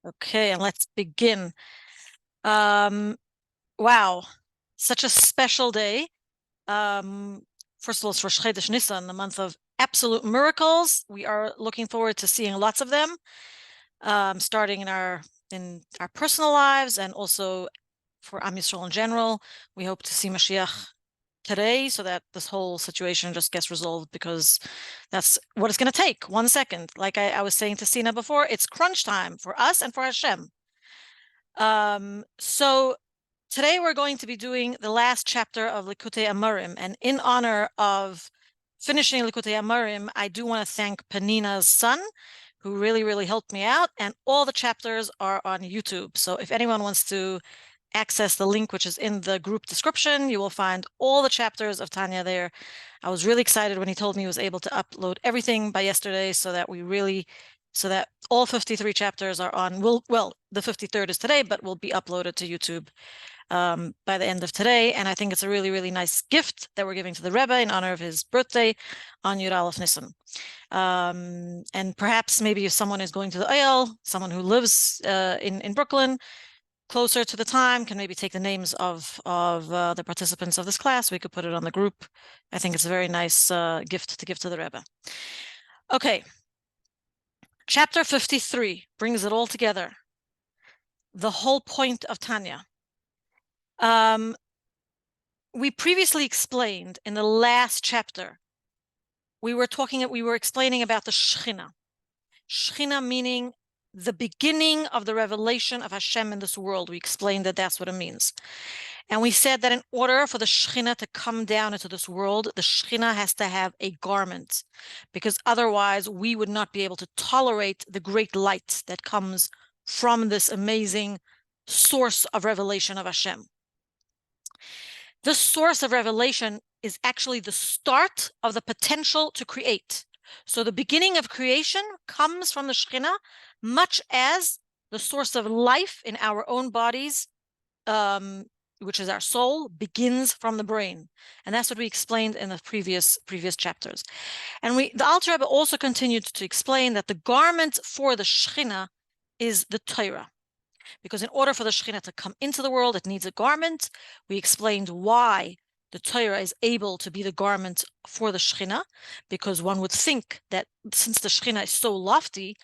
Okay, and let's begin. Wow, such a special day. First of all, it's Rosh Chodesh Nisan, the month of absolute miracles. We are looking forward to seeing lots of them, starting in our personal lives and also for Am Yisrael in general. We hope to see Mashiach today so that this whole situation just gets resolved, because that's what it's going to take. 1 second. Like I was saying to Sina before, it's crunch time for us and for Hashem. So today we're going to be doing the last chapter of Likutei Amarim, and in honor of finishing Likutei Amarim, I do want to thank Panina's son, who really, really helped me out, and all the chapters are on YouTube. So if anyone wants to access the link, which is in the group description, you will find all the chapters of Tanya there. I was really excited when he told me he was able to upload everything by yesterday, so that all 53 chapters are on. Well, the 53rd is today, but will be uploaded to YouTube by the end of today. And I think it's a really, really nice gift that we're giving to the Rebbe in honor of his birthday on Yud Aleph Nisan. And perhaps maybe if someone is going to the Oyel, someone who lives in Brooklyn, closer to the time, can maybe take the names of the participants of this class. We could put it on the group. I think it's a very nice gift to give to the Rebbe. Okay. Chapter 53 brings it all together. The whole point of Tanya. We previously explained in the last chapter, we were explaining about the Shechina. Shechina meaning the beginning of the revelation of Hashem in this world. We explained that that's what it means. And we said that in order for the Shechina to come down into this world, the Shechina has to have a garment, because otherwise we would not be able to tolerate the great light that comes from this amazing source of revelation of Hashem. This source of revelation is actually the start of the potential to create. So the beginning of creation comes from the Shekhinah, much as the source of life in our own bodies, which is our soul, begins from the brain. And that's what we explained in the previous chapters. And the Alter Rebbe also continued to explain that the garment for the Shekhinah is the Torah. Because in order for the Shekhinah to come into the world, it needs a garment. We explained why the Torah is able to be the garment for the Shekhinah, because one would think that since the Shekhinah is so lofty,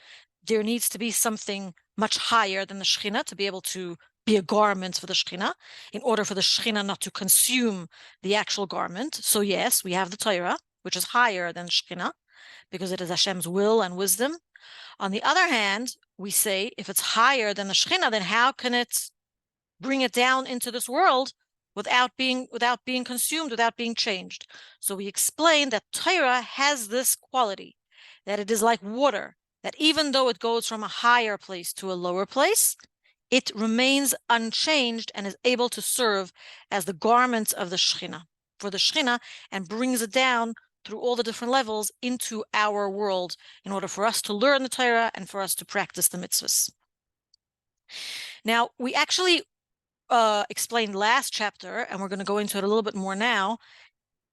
there needs to be something much higher than the Shekhinah to be able to be a garment for the Shekhinah, in order for the Shekhinah not to consume the actual garment. So yes, we have the Torah, which is higher than the Shekhinah, because it is Hashem's will and wisdom. On the other hand, we say if it's higher than the Shekhinah, then how can it bring it down into this world without being consumed, without being changed? So we explained that Torah has this quality, that it is like water, that even though it goes from a higher place to a lower place, it remains unchanged and is able to serve as the garment of the Shekhinah, for the Shekhinah, and brings it down through all the different levels into our world in order for us to learn the Torah and for us to practice the mitzvahs. Now, we actually explained last chapter, and we're going to go into it a little bit more now,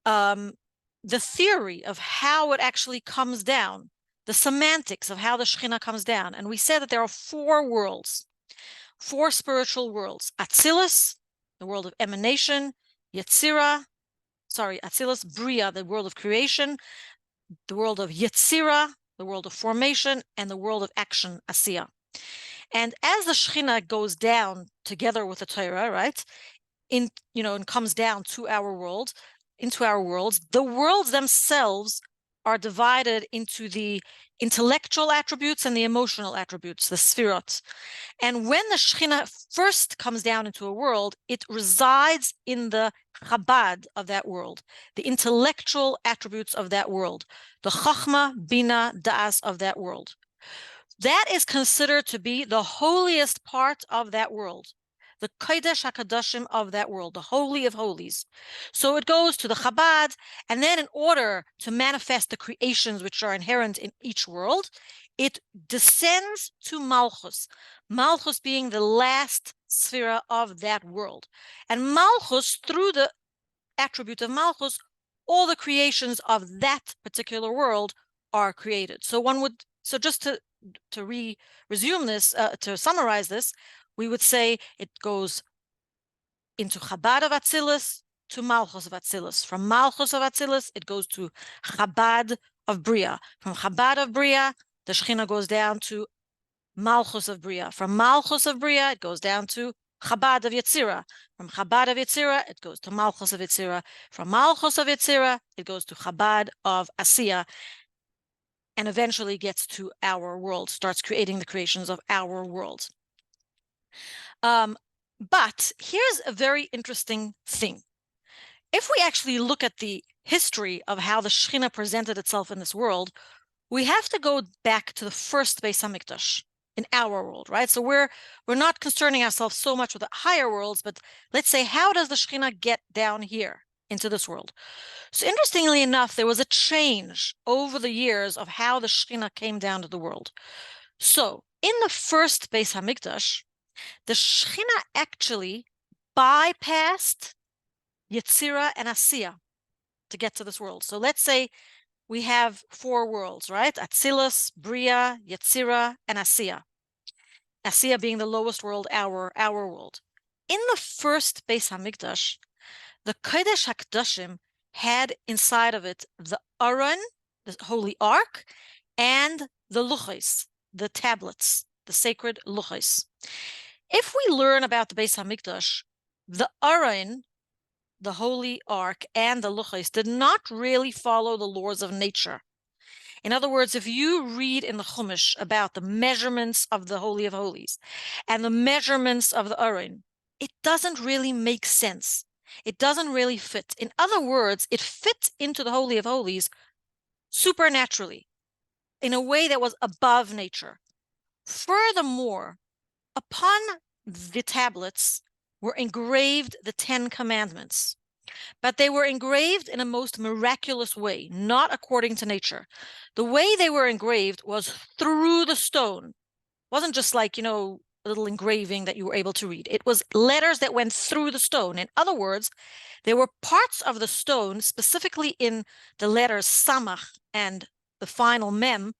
the theory of how it actually comes down, the semantics of how the Shekhinah comes down. And we said that there are 4 worlds, 4 spiritual worlds: Atzilus, the world of emanation; Atzilus, Bria, the world of creation; the world of Yetzira, the world of formation; and the world of action, Asiya. And as the Shekhinah goes down together with the Torah, right, and comes down to our world, into our worlds, the worlds themselves are divided into the intellectual attributes and the emotional attributes, the sfirot. And when the Shekhinah first comes down into a world, it resides in the Chabad of that world, the intellectual attributes of that world, the Chachma, Bina, Da'as of that world. That is considered to be the holiest part of that world, the Kodesh HaKadoshim of that world, the Holy of Holies. So it goes to the Chabad, and then in order to manifest the creations which are inherent in each world, it descends to Malchus, Malchus being the last sphere of that world. And Malchus, through the attribute of Malchus, all the creations of that particular world are created. So just to resume this, to summarize this, we would say it goes into Chabad of Atzilus to Malchus of Atzilus. From Malchus of Atzilus, it goes to Chabad of Bria. From Chabad of Bria, the Shechina goes down to Malchus of Bria. From Malchus of Bria, it goes down to Chabad of Yetzirah. From Chabad of Yetzirah, it goes to Malchus of Yetzirah. From Malchus of Yetzirah, it goes to Chabad of Asiya, and eventually gets to our world, starts creating the creations of our world. But here's a very interesting thing. If we actually look at the history of how the Shechina presented itself in this world, we have to go back to the first Beis Hamikdash in our world, right? So we're not concerning ourselves so much with the higher worlds, but let's say, how does the Shechina get down here into this world? So interestingly enough, there was a change over the years of how the Shechina came down to the world. So in the first Beis Hamikdash, the Shechina actually bypassed Yetzirah and Asiya to get to this world. So let's say we have 4 worlds, right? Atzilus, Bria, Yetzirah, and Asiya. Asiya being the lowest world, our world. In the first Beis Hamikdash, the Kodesh HaKadoshim had inside of it the Aron, the Holy Ark, and the Luchos, the tablets, the sacred Luchos. If we learn about the Beis Hamikdash, the Aron, the Holy Ark, and the Luchos did not really follow the laws of nature. In other words, if you read in the Chumash about the measurements of the Holy of Holies and the measurements of the Aron, it doesn't really make sense. It doesn't really fit. In other words, it fit into the Holy of Holies supernaturally, in a way that was above nature. Furthermore, upon the tablets were engraved the 10 Commandments, but they were engraved in a most miraculous way, not according to nature. The way they were engraved was through the stone. It wasn't just like, a little engraving that you were able to read. It was letters that went through the stone. In other words, there were parts of the stone, specifically in the letters Samach and the final Mem,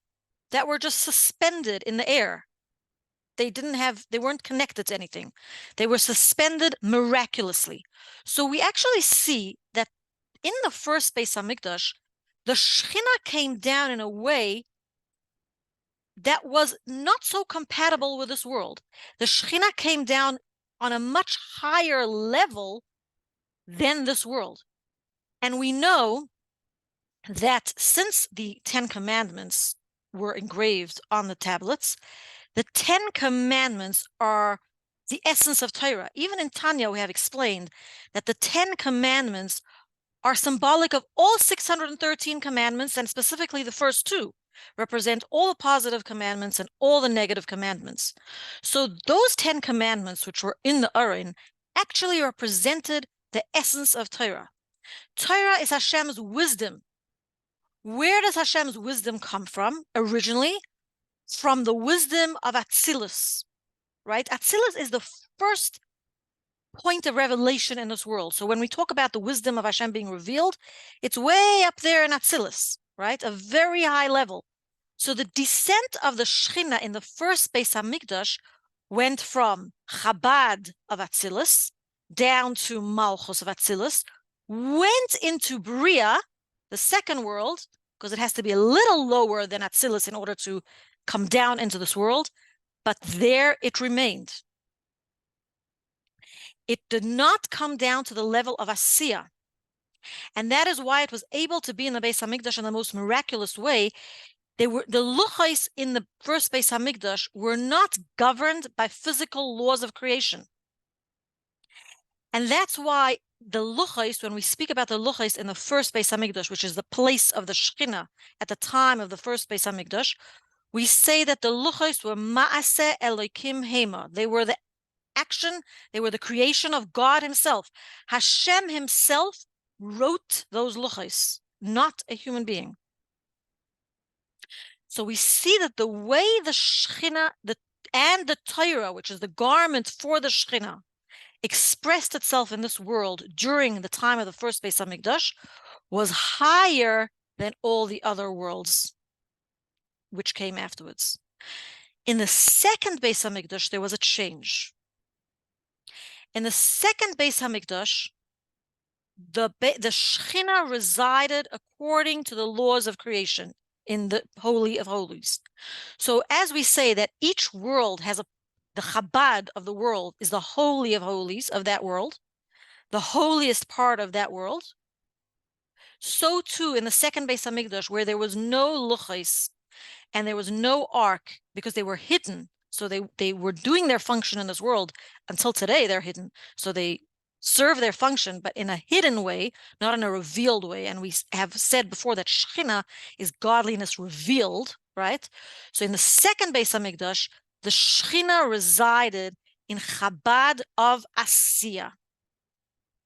that were just suspended in the air. They weren't connected to anything. They were suspended miraculously. So we actually see that in the first Beis Hamikdash, the Shechina came down in a way that was not so compatible with this world. The Shechina came down on a much higher level than this world. And we know that since the 10 Commandments were engraved on the tablets, the 10 Commandments are the essence of Torah. Even in Tanya, we have explained that the 10 Commandments are symbolic of all 613 commandments, and specifically the first 2 represent all the positive commandments and all the negative commandments. So those 10 commandments, which were in the Aron, actually represented the essence of Torah. Torah is Hashem's wisdom. Where does Hashem's wisdom come from originally? From the wisdom of Atzilus, right? Atzilus is the first point of revelation in this world. So when we talk about the wisdom of Hashem being revealed, it's way up there in Atzilus, right? A very high level. So the descent of the Shechina in the first Beis Hamikdash went from Chabad of Atzilus down to Malchus of Atzilus, went into Bria, the second world, because it has to be a little lower than Atzilus in order to come down into this world, but there it remained. It did not come down to the level of Asiya. And that is why it was able to be in the Beis Hamikdash in the most miraculous way. The Luchos in the first Beis Hamikdash were not governed by physical laws of creation. And that's why the Luchos, when we speak about the Luchos in the first Beis Hamikdash, which is the place of the Shechina at the time of the first Beis Hamikdash, we say that the Luchos were Ma'aseh Elokim Hema. They were the action, they were the creation of God himself. Hashem himself wrote those Luchos, not a human being. So we see that the way the Shechina and the Torah, which is the garment for the Shechina, expressed itself in this world during the time of the first Beis Hamikdash was higher than all the other worlds which came afterwards. In the second Beis Hamikdash, there was a change. In the second Beis Hamikdash, the Shekhinah resided according to the laws of creation in the Holy of Holies. So as we say that each world has the Chabad of the world is the Holy of Holies of that world, the holiest part of that world. So too in the second Beis Hamikdash, where there was no luchos and there was no ark because they were hidden. So they were doing their function in this world until today. They're hidden. So they serve their function, but in a hidden way, not in a revealed way. And we have said before that Shekhinah is godliness revealed, right? So in the second Beis Hamikdash, the Shekhinah resided in Chabad of Asiya,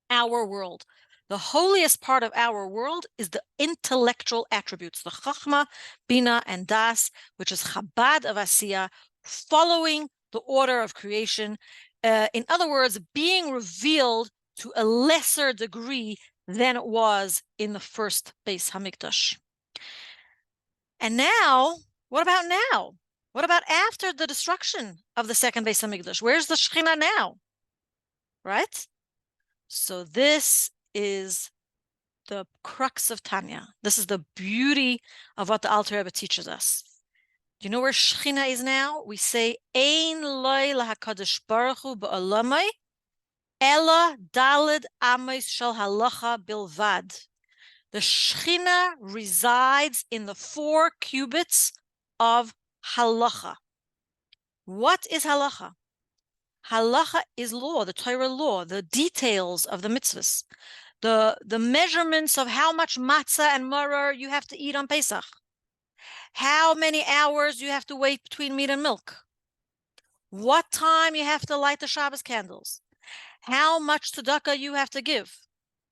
our world. The holiest part of our world is the intellectual attributes, the Chachma, Bina, and Das, which is Chabad of Asiya, following the order of creation. In other words, being revealed to a lesser degree than it was in the first Beis Hamikdash. And now, what about now? What about after the destruction of the second Beis Hamikdash? Where's the Shekhinah now? Right? So this is the crux of Tanya. This is the beauty of what the Alter Rebbe teaches us. Do you know where Shekhinah is now? We say, Ein loy lahakadosh baruch hu ba'olamai, ela daled amos shel halacha bilvad. The Shekhinah resides in the 4 cubits of halacha. What is halacha? Halacha is law, the Torah law, the details of the mitzvahs, the measurements of how much matzah and maror you have to eat on Pesach, how many hours you have to wait between meat and milk, what time you have to light the Shabbos candles, how much tzedakah you have to give,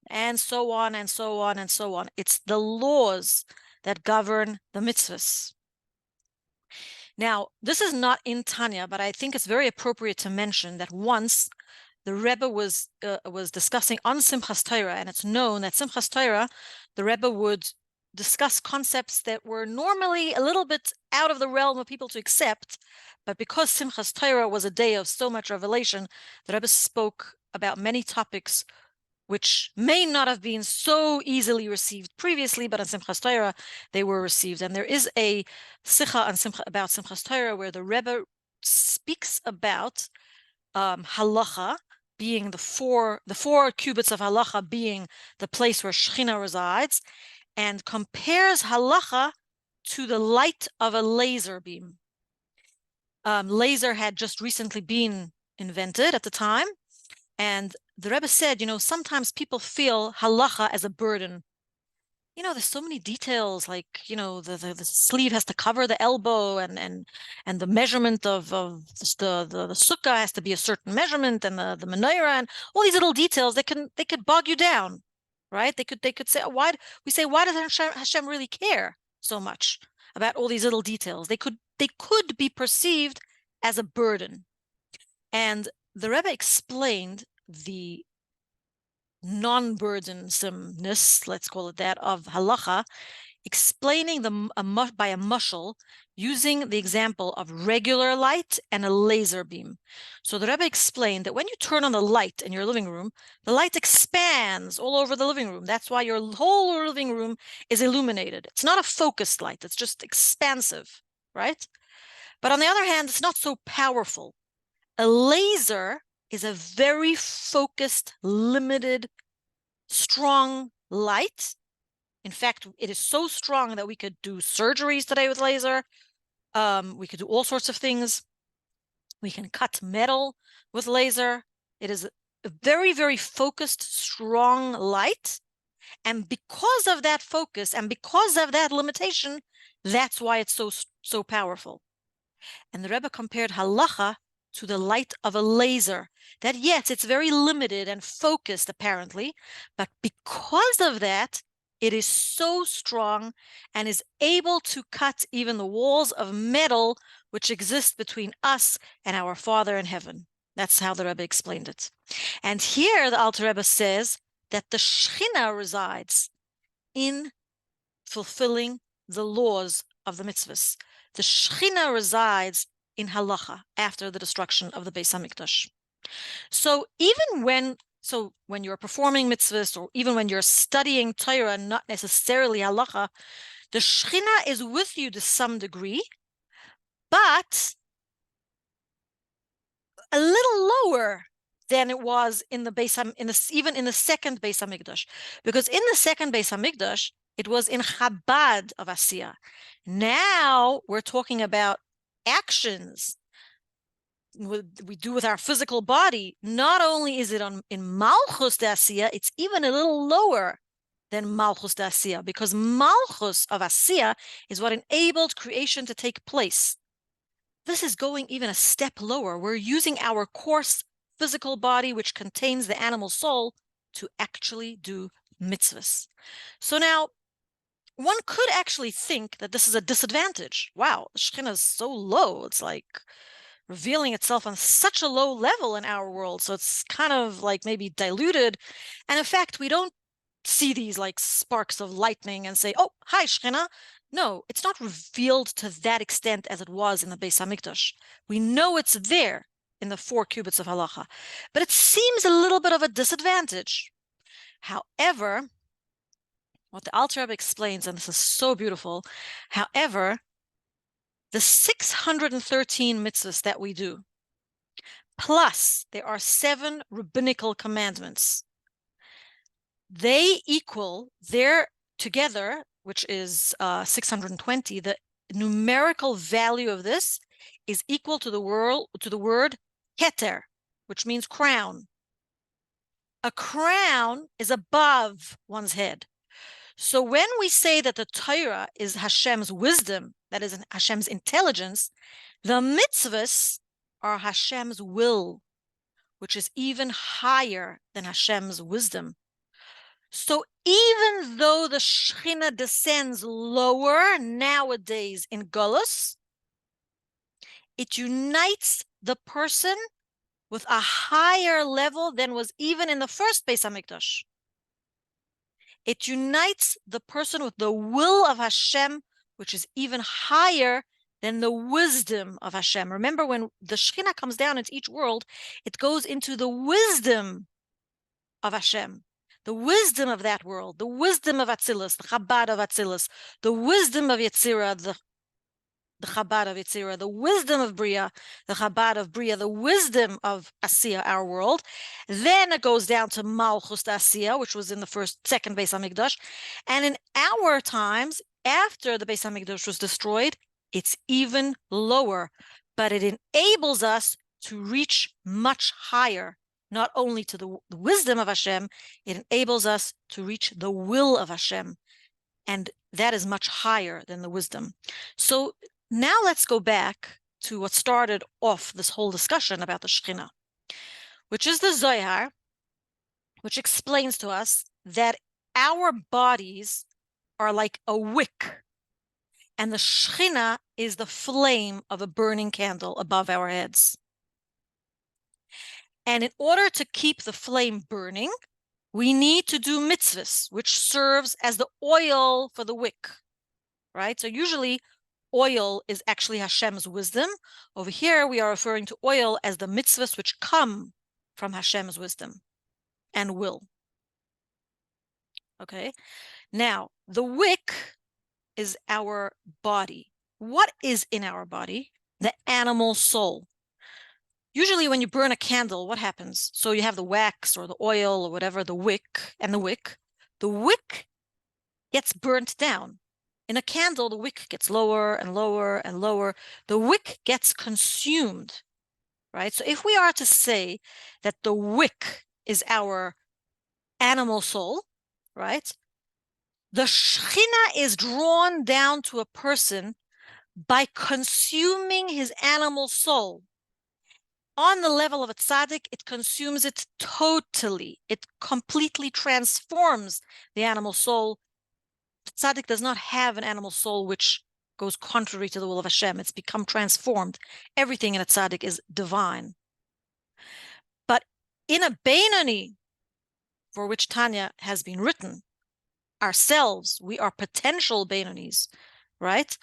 and so on and so on and so on. It's the laws that govern the mitzvahs. Now, this is not in Tanya, but I think it's very appropriate to mention that once the Rebbe was discussing on Simchas Torah, and it's known that Simchas Torah, the Rebbe would discuss concepts that were normally a little bit out of the realm of people to accept, but because Simchas Torah was a day of so much revelation, the Rebbe spoke about many topics which may not have been so easily received previously, but on Simchas Torah they were received. And there is a sicha about Simchas Torah where the Rebbe speaks about halacha being the four cubits of halacha being the place where Shekhinah resides, and compares halacha to the light of a laser beam. Laser had just recently been invented at the time, and the Rebbe said, sometimes people feel halacha as a burden. There's so many details, like, the sleeve has to cover the elbow, and the measurement of the sukkah has to be a certain measurement, and the menorah, and all these little details, they could bog you down, right? They could say, why does Hashem really care so much about all these little details? They could be perceived as a burden. And the Rebbe explained the non-burdensomeness, let's call it that, of halacha, explaining by a mushal, using the example of regular light and a laser beam. So the Rebbe explained that when you turn on the light in your living room, the light expands all over the living room. That's why your whole living room is illuminated. It's not a focused light, it's just expansive, right? But on the other hand, it's not so powerful. A laser is a very focused, limited, strong light. In fact, it is so strong that we could do surgeries today with laser. We could do all sorts of things. We can cut metal with laser. It is a very, very focused, strong light. And because of that focus and because of that limitation, that's why it's so powerful. And the Rebbe compared halacha to the light of a laser. That, yes, it's very limited and focused, apparently, but because of that, it is so strong and is able to cut even the walls of metal which exist between us and our Father in heaven. That's how the Rebbe explained it. And here the Alter Rebbe says that the Shekhinah resides in fulfilling the laws of the mitzvahs. The Shechina resides in halacha after the destruction of the Beis Hamikdash. So when you're performing mitzvahs, or even when you're studying Torah, not necessarily halacha, the Shechina is with you to some degree, but a little lower than it was in the even in the second Beis Hamikdash, because in the second Beis Hamikdash it was in Chabad of Asiya. Now we're talking about actions we do with our physical body. Not only is it in Malchus de Asiya, it's even a little lower than Malchus de Asiya, because Malchus of Asiya is what enabled creation to take place. This is going even a step lower. We're using our coarse physical body, which contains the animal soul, to actually do mitzvahs. So now, one could actually think that this is a disadvantage. Wow, the Shekhinah is so low. It's like revealing itself on such a low level in our world. So it's kind of like maybe diluted. And in fact, we don't see these like sparks of lightning and say, oh, hi, Shekhinah. No, it's not revealed to that extent as it was in the Beis Hamikdash. We know it's there in the 4 cubits of halacha, but it seems a little bit of a disadvantage. However, what the Alter Rebbe explains, and this is so beautiful, however, the 613 mitzvahs that we do, plus there are 7 rabbinical commandments, they equal their together, which is 620. The numerical value of this is equal to the word keter, which means crown. A crown is above one's head. So when we say that the Torah is Hashem's wisdom, that is Hashem's intelligence, the mitzvahs are Hashem's will, which is even higher than Hashem's wisdom. So even though the Shekhinah descends lower nowadays in Golus, it unites the person with a higher level than was even in the first Beis Hamikdash. It unites the person with the will of Hashem, which is even higher than the wisdom of Hashem. Remember, when the Shekhinah comes down into each world, it goes into the wisdom of Hashem, the wisdom of that world, the wisdom of Atzilus, the Chabad of Atzilus, the wisdom of Yetzirah, the Chabad of Yetzirah, the wisdom of Bria, the Chabad of Bria, the wisdom of Asiya, our world. Then it goes down to Malchus Asiya, which was in the second Beis Hamikdash. And in our times, after the Beis Hamikdash was destroyed, it's even lower. But it enables us to reach much higher, not only to the wisdom of Hashem, it enables us to reach the will of Hashem. And that is much higher than the wisdom. So now let's go back to what started off this whole discussion about the Shekhinah, which is the Zohar, which explains to us that our bodies are like a wick, and the Shekhinah is the flame of a burning candle above our heads. And in order to keep the flame burning, we need to do mitzvahs, which serves as the oil for the wick, right? So usually oil is actually Hashem's wisdom. Over here, we are referring to oil as the mitzvahs which come from Hashem's wisdom and will. Okay, now the wick is our body. What is in our body? The animal soul. Usually when you burn a candle, what happens? So you have the wax or the oil or whatever, the wick and the wick. The wick gets burnt down. In a candle, the wick gets lower and lower and lower. The wick gets consumed, right? So if we are to say that the wick is our animal soul, right? The Shekhinah is drawn down to a person by consuming his animal soul. On the level of a tzaddik, it consumes it totally. It completely transforms the animal soul. The tzaddik does not have an animal soul which goes contrary to the will of Hashem. It's become transformed. Everything in a tzaddik is divine. But in a Beinoni, for which Tanya has been written, ourselves, we are potential Beinonis, right?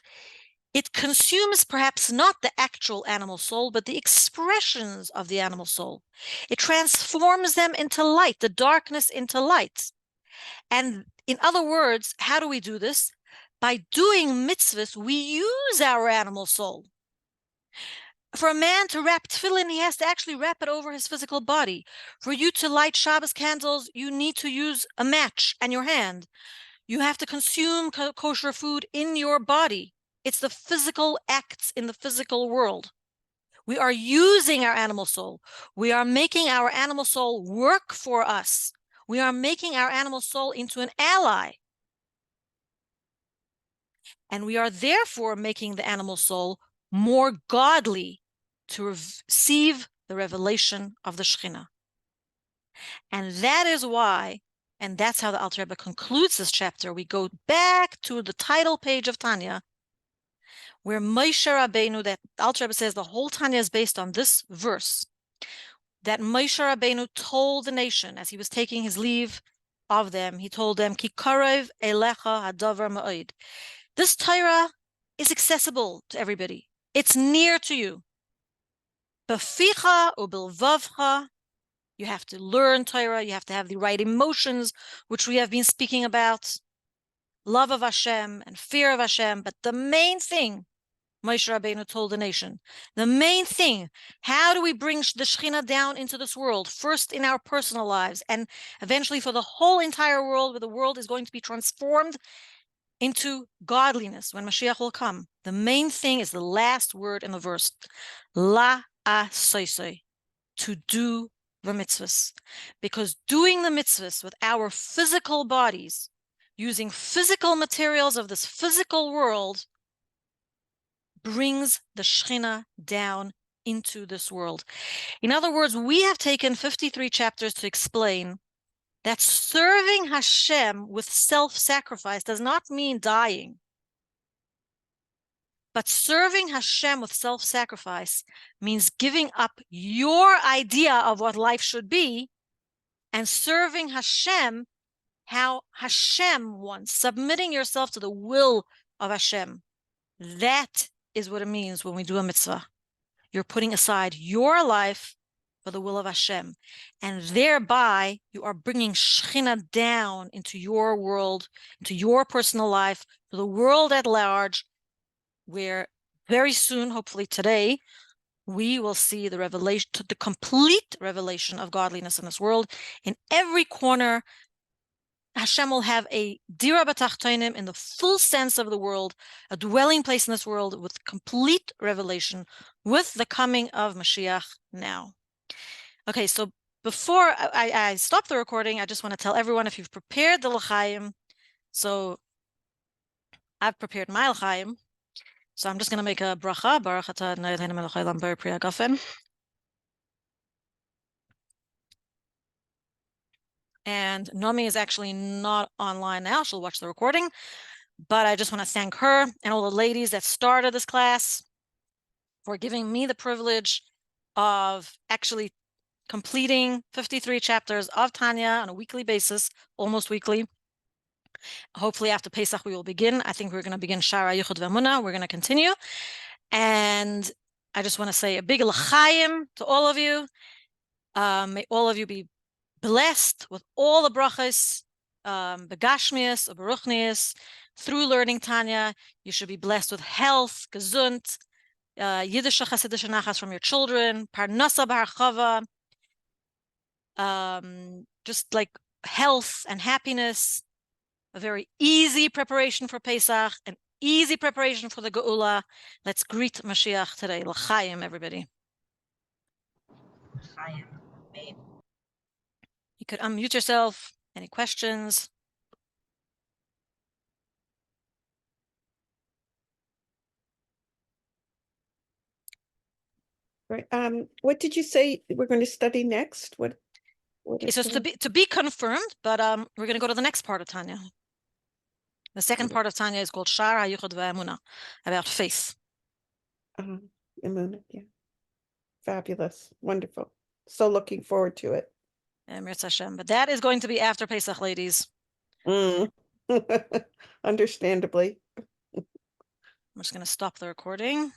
It consumes perhaps not the actual animal soul, but the expressions of the animal soul. It transforms them into light, the darkness into light. And in other words, how do we do this? By doing mitzvahs, we use our animal soul. For a man to wrap tefillin, he has to actually wrap it over his physical body. For you to light Shabbos candles, you need to use a match and your hand. You have to consume kosher food in your body. It's the physical acts in the physical world. We are using our animal soul. We are making our animal soul work for us. We are making our animal soul into an ally. And we are therefore making the animal soul more godly to receive the revelation of the Shekhinah. And that is why, and that's how the Alter Rebbe concludes this chapter. We go back to the title page of Tanya, where Moshe Rabbeinu, that Alter Rebbe says the whole Tanya is based on this verse, that Moshe Rabbeinu told the nation as he was taking his leave of them, he told them, Ki karev elecha hadavar ma'od. This Torah is accessible to everybody. It's near to you. Beficha ubilvavcha. You have to learn Torah. You have to have the right emotions, which we have been speaking about. Love of Hashem and fear of Hashem. But the main thing, Moshe Rabbeinu told the nation, the main thing, how do we bring the Shekhinah down into this world? First in our personal lives, and eventually for the whole entire world, where the world is going to be transformed into godliness when Mashiach will come. The main thing is the last word in the verse, la asoisoi, to do the mitzvahs. Because doing the mitzvahs with our physical bodies, using physical materials of this physical world, brings the Shekhinah down into this world. In other words, we have taken 53 chapters to explain that serving Hashem with self-sacrifice does not mean dying. But serving Hashem with self-sacrifice means giving up your idea of what life should be and serving Hashem how Hashem wants, submitting yourself to the will of Hashem. That is what it means when we do a mitzvah. You're putting aside your life for the will of Hashem. And thereby, you are bringing Shekhinah down into your world, into your personal life, to the world at large, where very soon, hopefully today, we will see the revelation, the complete revelation of godliness in this world. In every corner, Hashem will have a dira b'tachtonim in the full sense of the world, a dwelling place in this world with complete revelation, with the coming of Mashiach now. Okay, so before I stop the recording, I just want to tell everyone, if you've prepared the l'chaim, so I've prepared my l'chaim, so I'm just going to make a bracha, Baruch atah Adonai Eloheinu melech haolam bar pri hagafen. And Nomi is actually not online now. She'll watch the recording. But I just want to thank her and all the ladies that started this class for giving me the privilege of actually completing 53 chapters of Tanya on a weekly basis, almost weekly. Hopefully after Pesach we will begin. I think we're going to begin Shara Yichud V'Emunah. We're going to continue. And I just want to say a big l'chaim to all of you. May all of you be blessed with all the brachas, begashmias, beruchnias, through learning Tanya. You should be blessed with health, gesund, Yiddish chasidische nachas from your children, parnasa b'harchava, just like health and happiness, a very easy preparation for Pesach, an easy preparation for the Geula. Let's greet Mashiach today. L'chaim, everybody. L'chaim. Amen. You could unmute yourself. Any questions? Right. What did you say we're going to study next? What Okay, so it's to be confirmed, but we're going to go to the next part of Tanya. The second part of Tanya is called Shar HaYichud V'Emunah, about faith. Emunah, yeah. Fabulous. Wonderful. So looking forward to it. Mirz Hashem. But that is going to be after Pesach, ladies. Understandably. I'm just going to stop the recording.